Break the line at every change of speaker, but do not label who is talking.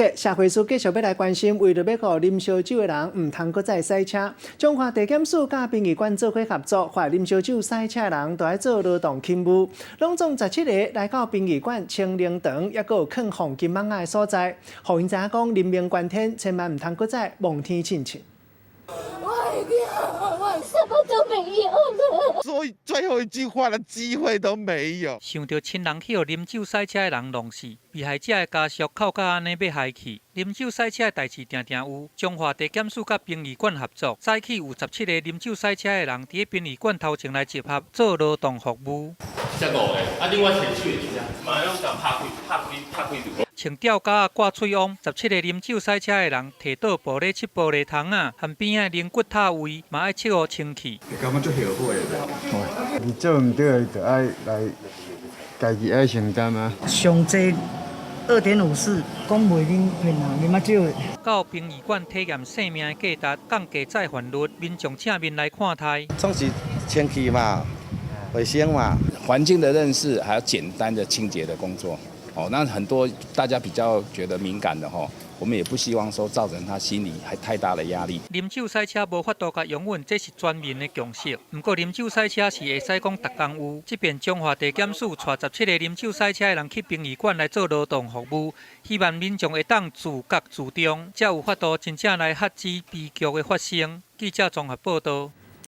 格，社会署继续要来关心，为了要让啉烧酒的人唔通搁再塞车，中华地检署甲殡仪馆做伙合作，发啉烧酒塞车的人都要做劳动勤务，拢总17个来到殡仪馆清灵堂，也有放黄金蠓仔的所在，互因知影讲人命关天，千万唔通搁再望天凊笑。
我什么都没有了，
所以最后一句话的机会都没有。
想到亲人去互啉酒赛车的人弄死，被害者的家属哭到安尼要害去。啉酒赛车的代志定定有，中华地检署甲殡仪馆合作，早起有17个啉酒赛车的人伫殡仪馆头前来集合做劳动服务。
这5个，另外前去的是啥？马上甲拍开就。
穿吊架挂喙网，17个啉酒赛车的人摕倒玻璃切玻璃窗啊，和边仔灵骨塔位嘛爱切互清气。
感觉足后悔的。你做唔对，就爱来家己爱承担啊。
上济2.54，讲袂啉骗人，啉啊少。
到殡仪馆体验性命的价值，降低再犯率，民众请面来看待。
总是清气嘛，卫生嘛，
环境的认识，还有简单的清洁的工作。 哦，那很多大家比较觉得敏感的我们也不希望说造成他心里还太大的压力。
啉酒赛车无法度甲拥吻，这是全民的共识。不过啉酒赛车是会使讲逐工有。这边中华地检署带17个啉酒赛车的人去殡仪馆来做劳动服务，希望民众会当自觉自重，才有法度真正来遏止悲剧的发生。记者综合报道。